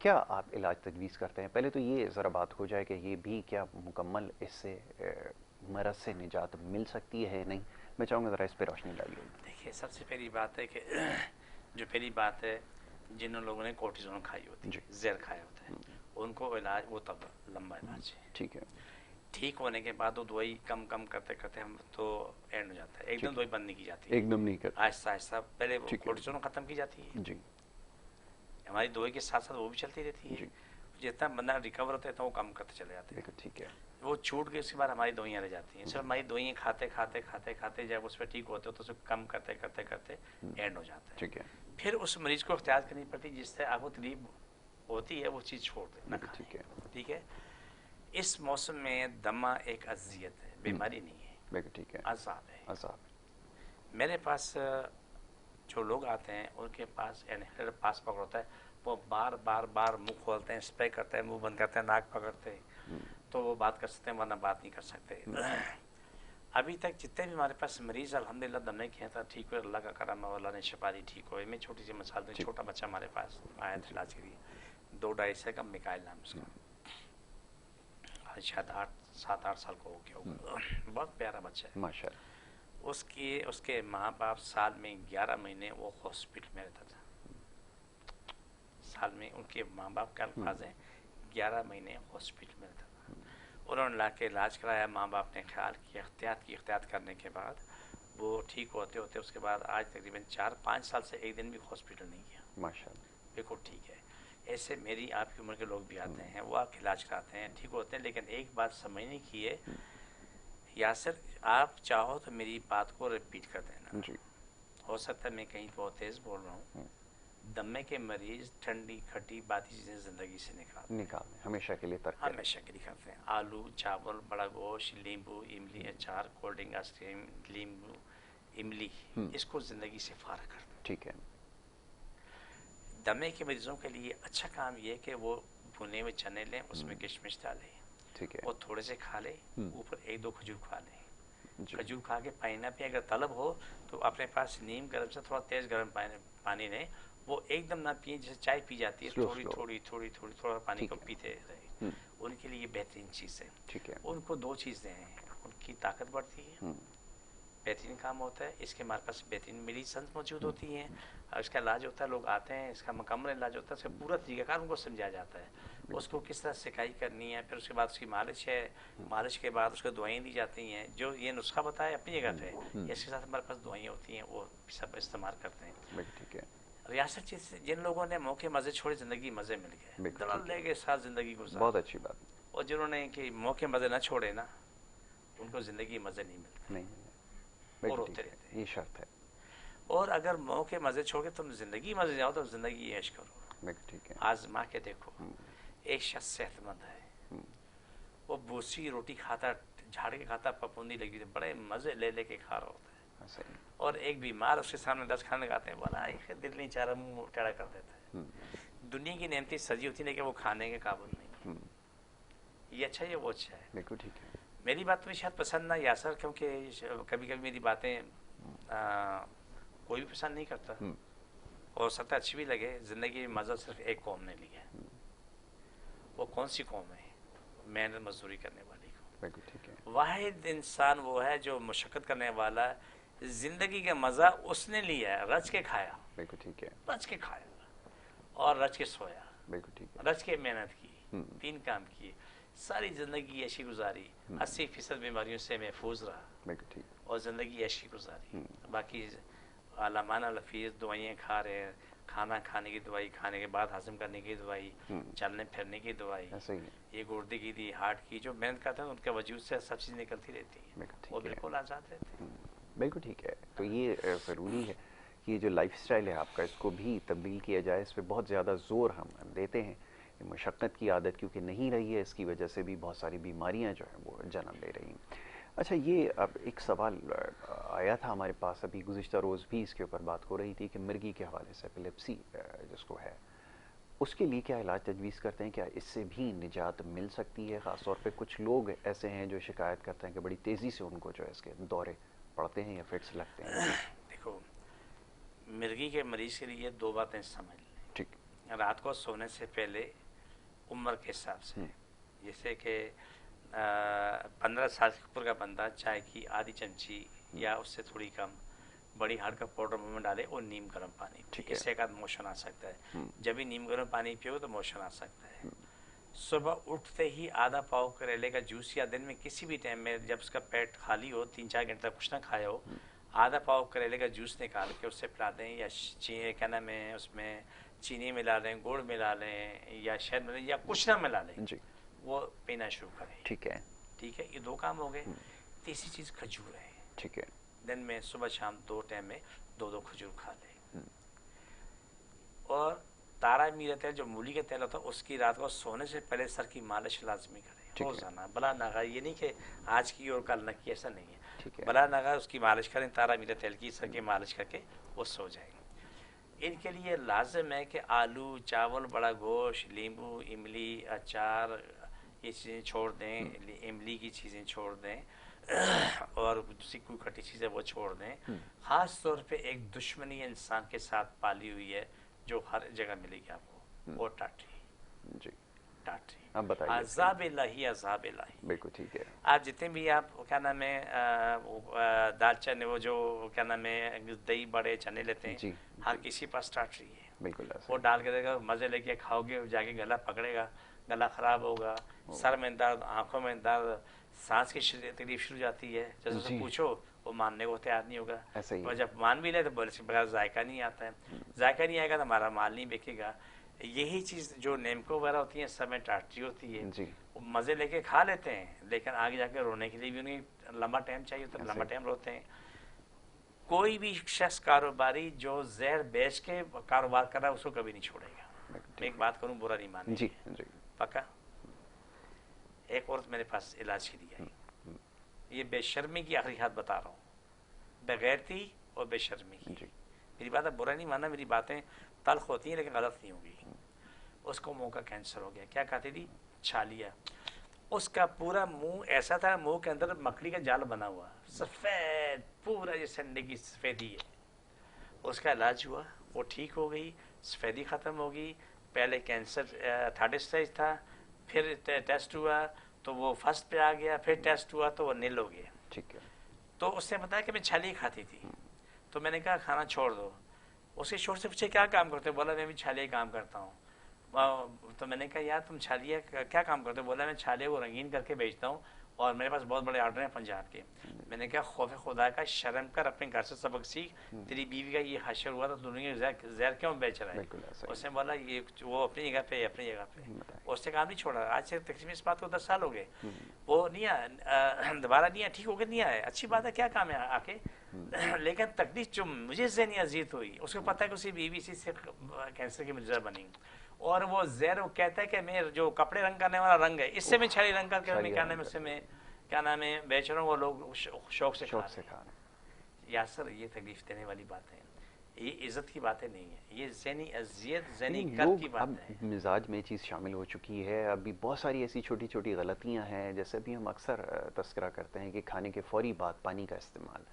क्या आप इलाज तजवीज़ करते हैं? पहले तो ये ज़रा बात हो जाए कि ये भी क्या मुकम्मल इससे मरज़ से निजात मिल सकती है नहीं? मैं चाहूँगा ज़रा इस पर रोशनी डालिए। देखिए सबसे पहली बात है कि जो पहली बात है, जिन लोगों ने कोर्टिज़ोन खाई होती है, जहर खाया होता है, उनको इलाज वो तब लंबा इलाज है, ठीक है। ठीक होने के बाद वो दवाई कम करते करते हम तो एंड हो जाता है, एकदम दवाई बंद नहीं की जाती, एकदम नहीं करते, आहिस्ता आहिस्ता पहले वो कोर्टिज़ोन ख़त्म की जाती है जी, हमारी दवाई के साथ साथ वो भी चलती रहती है। जितना बंदा रिकवर होता है तो वो कम करते चले जाते हैं, ठीक है। वो छूट गई उसके बाद हमारी दवाइयाँ रह जाती हैं, सिर्फ हमारी दवाइयाँ खाते जब उस पर ठीक होते हो तो उसे कम करते एंड हो जाता है, ठीक है। फिर उस मरीज को इख्तियार करनी पड़ती है जिससे आपको तकलीफ होती है वो चीज़ छोड़ दे ना, ठीक है, ठीक है। इस मौसम में दमा एक अज़ियत है, बीमारी नहीं है, ठीक है, अज़ाब है, अज़ाब। मेरे पास जो लोग आते हैं उनके पास इनहेलर पास पकड़ होता है, वो बार मुंह खोलते हैं, स्प्रे करते हैं, मुंह बंद करते हैं, नाक पकड़ते हैं, तो वो बात कर सकते हैं वरना बात नहीं कर सकते। अभी तक जितने भी हमारे पास मरीज़ अल्हम्दुलिल्लाह दमे के हैं ठीक हुए, अल्लाह का करम है, अल्लाह ने शिफा दी, ठीक हुए। मैं छोटी सी मिसाल दूँ, छोटा बच्चा हमारे पास आया था इलाज के लिए, 2-2.5 साल का, मिकाइल नाम उसका, शायद 7-8 साल को हो गया होगा, बहुत प्यारा बच्चा है माशाअल्लाह। उसके माँ बाप साल में 11 महीने वो हॉस्पिटल में रहता था, साल में उनके माँ बाप का अल्फाज है 11 महीने हॉस्पिटल में रहता था। उन्होंने ला के इलाज कराया, माँ बाप ने ख्याल किया, एहतियात करने के बाद वो ठीक होते उसके बाद आज तकरीबन 4-5 साल से एक दिन भी हॉस्पिटल नहीं गया माशाअल्लाह, बिल्कुल ठीक है। ऐसे मेरी आपकी उम्र के लोग भी आते हैं, वो आपके इलाज कराते हैं, ठीक होते हैं। लेकिन एक बात समझने की है यासिर, आप चाहो तो मेरी बात को रिपीट कर देना जी, हो सकता है मैं कहीं बहुत तेज़ बोल रहा हूँ, दमे के मरीज ठंडी खट्टी बाती चीज़ें ज़िंदगी से निकाल दें, हमेशा के लिए तर्क करें। हमेशा के लिए करते हैं। आलू, चावल, बड़ा गोश्त, नींबू, इमली, अचार, कोल्ड ड्रिंक, आइसक्रीम, नींबू, इमली, इसको ज़िंदगी से फारा कर दें। ठीक है। दमे के मरीजों के लिए अच्छा काम ये है कि वो भुने हुए चने लें, उसमें किशमिश डालें, ठीक है, वो थोड़े से खा लें, ऊपर 1-2 खजूर खा लें। जी। खजूर खा के पानी ना पिए। अगर तलब हो तो अपने पास नीम गर्म से थोड़ा तेज गर्म पानी लें, वो एकदम ना पिए जैसे चाय पी जाती है, थोड़ी थोड़ी थोड़ी थोड़ी थोड़ा पानी को पीते रहे। उनके लिए ये बेहतरीन चीज़ है। ठीक है। उनको 2 चीज़ें हैं, उनकी ताकत बढ़ती है, बेहतरीन काम होता है। इसके हमारे पास बेहतरीन मेडिसिन मौजूद होती हैं, और इसका इलाज होता है। लोग आते हैं, इसका मुकम्मल इलाज होता है, इसका पूरा तरीक़ाकार उनको समझाया जाता है। उसको किस तरह सिकाई करनी है, फिर उसके बाद उसकी मालिश है, मालिश के बाद उसको दवाइयाँ दी जाती हैं। जो ये नुस्खा बताया अपनी जगह पे, इसके साथ हमारे पास दवाइयाँ होती हैं, वो सब इस्तेमाल करते हैं। ठीक है। रियासत जिन लोगों ने मौके मज़े छोड़े, ज़िंदगी मज़े मिल गए, दलाल के साथ ज़िंदगी गुजारी, बहुत अच्छी बात। और जिन्होंने कि मौके मज़े ना छोड़े ना, उनको ज़िंदगी मज़े नहीं मिलते, नहीं, और होते रहते हैं। ये शर्त है। और अगर मौके मज़े छोड़ के तुम ज़िंदगी मज़े जाओ तो ज़िंदगी ऐश करो। ठीक है। आजमा के देखो। एक शख्स सेहतमंद है, वो भूसी रोटी खाता, झाड़ के खाता, पपौंदी लगी थी, बड़े मज़े ले लेके खा रहा होता है। और एक बीमार उसके सामने 10 खाने लगाते हैं, बोला दिल नहीं चाह रहा, मुँह टेढ़ा कर देता है। दुनिया की नेमती सजी होती है, लेकिन वो खाने के काबिल नहीं। ये अच्छा है, वो अच्छा है। बिल्कुल ठीक है। मेरी बात तुम्हें शायद पसंद ना यासर, क्योंकि कभी कभी मेरी बातें कोई भी पसंद नहीं करता, और सत्ता अच्छी भी लगे। ज़िंदगी में मज़ा सिर्फ एक कौम ने लिया है। वो कौन सी कौम है? मेहनत मजदूरी करने वाली कौम। बिल्कुल ठीक है। वाहिद इंसान वो है जो मुशक्क़त करने वाला, ज़िंदगी का मज़ा उसने लिया है, रच के खाया। बिल्कुल ठीक है। रच के खाया और रच के सोया। बिल्कुल ठीक है। रच के मेहनत की, 3 काम किए, सारी ज़िंदगी ऐशी गुजारी, 80% बीमारियों से महफूज रहा। बिल्कुल ठीक। और ज़िंदगी ऐशी गुजारी। बाकी आलमाना लफीज दवाइयाँ खा रहे हैं, खाना खाने की दवाई, खाने के बाद हजम करने की दवाई, चलने फिरने की दवाई, ये गुर्दे की दी, हार्ट की, जो मेहनत करते हैं उनके वजूद से सब चीज़ निकलती रहती है, वो बिल्कुल आज़ाद रहते हैं। बिल्कुल ठीक है। तो ये ज़रूरी है कि जो लाइफस्टाइल है आपका, इसको भी तब्दील किया जाए। इस पर बहुत ज़्यादा ज़ोर हम देते हैं। मशक्क़त की आदत क्योंकि नहीं रही है, इसकी वजह से भी बहुत सारी बीमारियां जो हैं वो जन्म ले रही हैं। अच्छा, ये अब एक सवाल आया था हमारे पास, अभी गुज़िश्ता रोज़ भी इसके ऊपर बात हो रही थी कि मिर्गी के हवाले से, एपिलेप्सी जिसको है, उसके लिए क्या इलाज तजवीज़ करते हैं? क्या इससे भी निजात मिल सकती है? ख़ास तौर पे कुछ लोग ऐसे हैं जो शिकायत करते हैं कि बड़ी तेज़ी से उनको जो है इसके दौरे पड़ते हैं या फिट्स लगते हैं। देखो, मिर्गी के मरीज़ के लिए 2 बातें समझ लें। ठीक। रात को सोने से पहले उम्र के हिसाब से, जैसे कि 15 साल के ऊपर का बंदा चाय की आधी चमची या उससे थोड़ी कम बड़ी हार्ड का पाउडर मुंह में डाले और नीम गर्म पानी, इससे एक आध मोशन आ सकता है। जब भी नीम गर्म पानी पियो तो मोशन आ सकता है। सुबह उठते ही आधा पाव करेले का जूस, या दिन में किसी भी टाइम में जब उसका पेट खाली हो, 3-4 घंटे तक कुछ ना खाया हो, आधा पाव करेले का जूस निकाल के उससे पिला दें, या क्या नाम है उसमें चीनी मिला लें, गुड़ मिला लें, या शहद मिला लें, या कुछ ना मिला लें जी, वो पीना शुरू करें। ठीक है, ठीक है। ये 2 काम हो गए। तीसरी चीज़ खजूर है। ठीक है, दिन में सुबह शाम 2 टाइम में 2-2 खजूर खा लें। और तारा मीरा तेल, जो मूली का तेल होता है, उसकी रात को सोने से पहले सर की मालिश लाजमी करें रोजाना, बला नागा। ये नहीं कि आज की और कल न की, ऐसा नहीं है। बला नागा उसकी मालिश करें, तारा मीरा तेल की सर की मालिश करके वो सो जाएंगे। इनके लिए लाजम है कि आलू, चावल, बड़ा गोश्त, नींबू, इमली, अचार, ये चीज़ें छोड़ दें, इमली की चीज़ें छोड़ दें, और दूसरी कोई खट्टी चीज़ें वो छोड़ दें। ख़ास तौर पे एक दुश्मनी इंसान के साथ पाली हुई है जो हर जगह मिलेगी आपको, वो टाटरी जी, टाटरी। अब बताइए। अज़ाब इलाही, अज़ाब इलाही। बिल्कुल ठीक है। आज जितने भी आप क्या नाम है दाल चने, वो जो क्या नाम है दही बड़े चने लेते हैं जी, हर किसी पास टाटरी है। बिल्कुल, वो डाल के देगा, मज़े लेके खाओगे, जाके गला पकड़ेगा, गला ख़राब होगा, सर में दर्द, आँखों में दर्द, सांस की तकलीफ शुरू जाती है। जैसे पूछो वो मानने को तैयार नहीं होगा, और जब मान भी ले तो बोले बगैर जायका नहीं आता है। जायका नहीं आएगा तो हमारा माल नहीं बिकेगा। यही चीज़ जो नेमको वगैरह होती है सब में टाटरी होती है जी। वो मज़े लेके खा लेते हैं, लेकिन आगे जाके रोने के लिए भी उन्हें लंबा टाइम चाहिए, तो लंबा टाइम रोते हैं। कोई भी शख्स कारोबारी जो जहर बेच के कारोबार कर रहा है उसको कभी नहीं छोड़ेगा। मैं एक बात करूं, बुरा नहीं माने जी जी। पक्का। एक औरत मेरे पास इलाज के लिए आई, ये बेशर्मी की आखिरी हाथ बता रहा हूँ, बेगैरती और बेशर्मी की। मेरी बात बुरा नहीं मानना, मेरी बातें तल्ख होती हैं लेकिन गलत नहीं होगी। उसको मुंह का कैंसर हो गया। क्या कहती थी? छालिया। उसका पूरा मुंह ऐसा था, मुंह के अंदर मकड़ी का जाल बना हुआ, सफ़ेद, पूरा ये संडे की सफ़ेदी है। उसका इलाज हुआ, वो ठीक हो गई, सफ़ेदी ख़त्म हो गई। पहले कैंसर थर्ड स्टेज था, फिर टेस्ट हुआ तो वो फर्स्ट पे आ गया, फिर टेस्ट हुआ तो वो नील हो गया। ठीक है। तो उसने बताया कि मैं छाली खाती थी। तो मैंने कहा खाना छोड़ दो। उसके शोर से पूछे क्या काम करते हो? बोला मैं भी छालिया काम करता हूँ। तो मैंने कहा यार तुम छालिया क्या काम करते हो? बोला मैं छालिया को रंगीन करके बेचता हूँ और मेरे पास बहुत बड़े ऑर्डर हैं पंजाब के। मैंने कहा खौफ खुदा का शर्म कर, अपने घर से सबक सीख। तेरी बीवी का ये हशर हुआ तो दुनिया जहर क्यों बेच रहा है? उसने बोला ये वो अपनी जगह पे, अपनी जगह पे। उससे काम नहीं छोड़ा। आज से तकरीबन इस बात को 10 साल हो गए। वो नहीं आया दोबारा, नहीं आया, ठीक हो गया, नहीं आया, अच्छी बात है, क्या काम है आके। लेकिन तकलीफ जो मुझे ज़हनी अजीत हुई, उसको पता है कि उसकी बीवी इसी से कैंसर की मरीज़ बनी और वो जहर, वो कहता है कि मैं जो कपड़े रंग करने वाला रंग है इससे मैं छाली रंग करके मैं क्या नाम है उससे मैं क्या नाम है बेच रहा हूँ, वो लोग शौक से खा रहे हैं। यासर ये तकलीफ देने वाली बात है, ये इज्जत की बातें नहीं है, ये ज़हनी अजियत, ज़हनी कर्ब की बात है। मिजाज में चीज़ शामिल हो चुकी है। अभी बहुत सारी ऐसी छोटी छोटी गलतियां हैं, जैसे अभी हम अक्सर तस्करा करते हैं कि खाने के फौरी बाद पानी का इस्तेमाल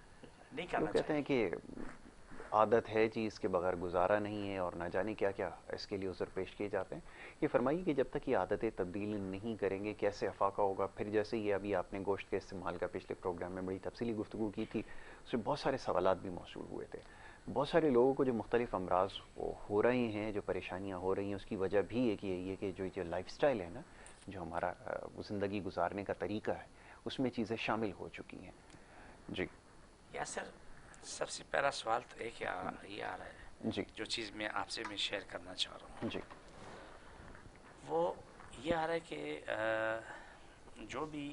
नहीं करना कहते हैं कि आदत है जी, इसके बगैर गुजारा नहीं है और ना जाने क्या क्या इसके लिए उज़र पेश किए जाते हैं। ये फरमाइए कि जब तक ये आदतें तब्दील नहीं करेंगे कैसे अफाका होगा? फिर जैसे ये अभी आपने गोश्त के इस्तेमाल का पिछले प्रोग्राम में बड़ी तफसीली गुफ्तगू की थी, उसमें बहुत सारे सवालात भी मौसूल हुए थे। बहुत सारे लोगों को जो मुख्तलिफ अमराज हो रहे हैं, जो परेशानियाँ हो रही हैं, उसकी वजह भी एक यही है कि जो लाइफस्टाइल है ना, जो हमारा ज़िंदगी गुजारने का तरीका है, उसमें चीज़ें शामिल हो चुकी हैं। जी यासर, सबसे पहला सवाल तो एक ये आ रहा है जी, जो चीज़ मैं आपसे शेयर करना चाह रहा हूँ जी, वो ये आ रहा है कि जो भी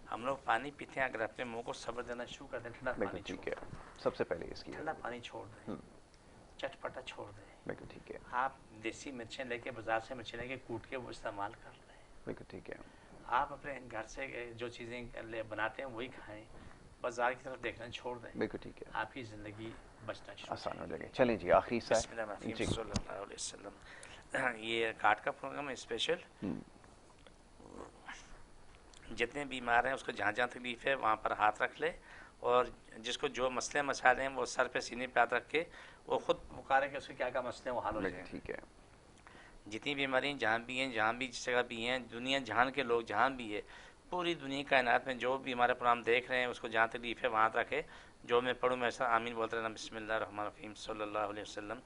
हम लोग पानी पीते हैं, अगर अपने मुंह को सब्र देना शुरू कर दें, ठंडा पानी ठीक है, सबसे पहले इसकी ठंडा पानी छोड़ दें, चटपटा छोड़ दें। बिल्कुल ठीक है। आप देसी मिर्चें लेके, बाजार से मिर्चें लेके कूट के वो इस्तेमाल कर लें। बिल्कुल ठीक है। आप अपने घर से जो चीज़ें बनाते हैं वही खाएं, बाजार की तरफ देखना छोड़ दें। बिल्कुल ठीक है, आपकी ज़िंदगी बचना शुरू आसान हो जाएगी। चलें जी, आखिरी सा ये काट का प्रोग्राम है स्पेशल। जितने बीमार हैं उसको जहाँ जहाँ तकलीफ है वहाँ पर हाथ रख ले और जिसको जो मसले मसाले हैं वो सर पे सीने पे हाथ रख के वो खुद पुकारे कि उसके क्या क्या मसले वो हाल हो जाए। ठीक है। जितनी बीमारियाँ जहाँ भी हैं, जहाँ भी जिस जगह भी हैं, दुनिया जहान के लोग जहाँ भी है, पूरी दुनिया कायनात में जो भी हमारे प्रोग्राम देख रहे हैं उसको जहाँ तकलीफ है वहाँ रखे। जो मैं पढ़ूँ मैं ऐसा आमीन बोलते रहना, बिस्मिल्लाहिर्रहमानिर्रहीम सल्लल्लाहु अलैहि वसल्लम।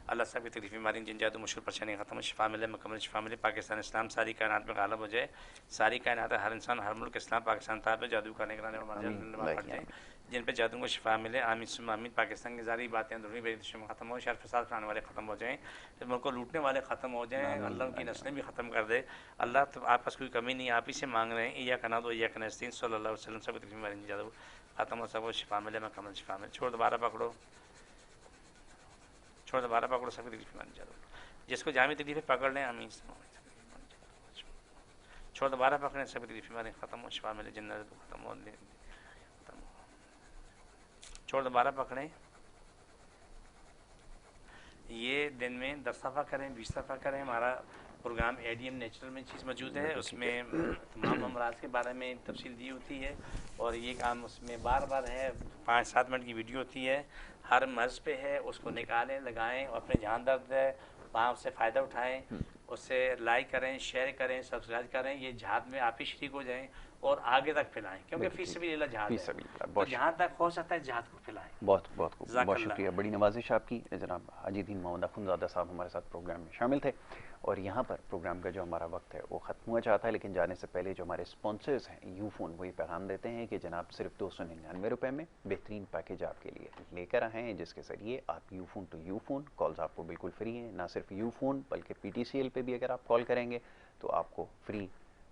अल्लाह सब की तकलीफ बीमारी जिन जादू मुश्किल परेशानी ख़त्म हो, शिफा मिले, मुकम्मल शिफा मिले, पाकिस्तान इस्लाम सारी कायनात में गालब हो जाए, सारी कायनात हर इंसान हर मुल्क इस्लाम पाकिस्तान ताब जादू करने के फट जाए, जिन पे जादू को शिफा मिले, आमीन सुम्मा आमीन। पाकिस्तान की सारी बातें अंदरूनी बेरी दुश्मन ख़त्म हो, शर फसाद फैलाने वाले ख़त्म हो जाएँ, फिर मुल्क को लूटने वाले ख़त्म हो जाएँ, अल्लाह उनकी नस्लें भी ख़त्म कर दे। अल्लाह तो आप पास कोई कमी नहीं, आप ही से मांग रहे हैं। या कना दो या कनस्तीन सल्लल्लाहु अलैहि वसल्लम सब तकलीफ बीमारी जादू ख़त्म हो, सबको शिफा मिले, मुकम्मल शिफा मिले। छोड़ दोबारा पकड़ो, छोड़ दोबारा पकड़ो, सबकी तकलीफ बीमारी जादू। जिसको जामी तकलीफ है पकड़ लें, आमीन। छोड़ दोबारा पकड़ें, सबकी तकलीफ बीमारी ख़त्म हो, शिफा मिले, जन्नत ख़त्म हो, छोड़ दोबारा पकड़ें। ये दिन में 10 दफ़ा करें, 20 दफ़ा करें। हमारा प्रोग्राम एडीएम नेचुरल में चीज़ मौजूद है, उसमें तमाम अमराज के बारे में तफसील दी होती है और ये काम उसमें बार बार है। 5-7 मिनट की वीडियो होती है, हर मर्ज़ पे है, उसको निकालें, लगाएं और अपने जहाँ दर्द है वहाँ उससे फ़ायदा उठाएं, उससे लाइक करें, शेयर करें, सब्सक्राइब करें। ये जहाद में आप ही शरीक हो जाएं और आगे तक फैलाएं, क्योंकि फी सबीलिल्लाह जहाद है, तो जहाँ तक हो सकता है जहाद को फैलाएं। बहुत बहुत बहुत शुक्रिया, बड़ी नवाजिश आपकी। जनाब हाजी मोहम्मद अखुंज़ादा साहब हमारे साथ प्रोग्राम में शामिल थे और यहाँ पर प्रोग्राम का जो हमारा वक्त है वो ख़त्म हुआ चाहता है, लेकिन जाने से पहले जो हमारे स्पॉन्सर्स हैं यूफोन वो ये पैगाम देते हैं कि जनाब सिर्फ 299 रुपये में बेहतरीन पैकेज आपके लिए लेकर आए हैं, जिसके ज़रिए आप यूफोन टू यूफोन कॉल्स आपको बिल्कुल फ्री हैं। ना सिर्फ यूफोन बल्कि PTCL पे भी अगर आप कॉल करेंगे तो आपको फ्री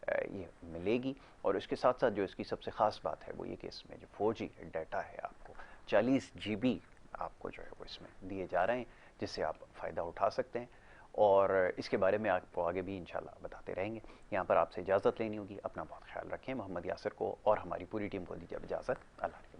ये मिलेगी। और इसके साथ साथ जो इसकी सबसे ख़ास बात है वो ये कि इसमें जो 4G डाटा है आपको 40 GB आपको जो है वो इसमें दिए जा रहे हैं, जिससे आप फ़ायदा उठा सकते हैं। और इसके बारे में आपको आगे भी इंशाल्लाह बताते रहेंगे। यहाँ पर आपसे इजाज़त लेनी होगी। अपना बहुत ख्याल रखें। मोहम्मद यासिर को और हमारी पूरी टीम को दीजिए इजाज़त। अल्लाह हाफ़िज़।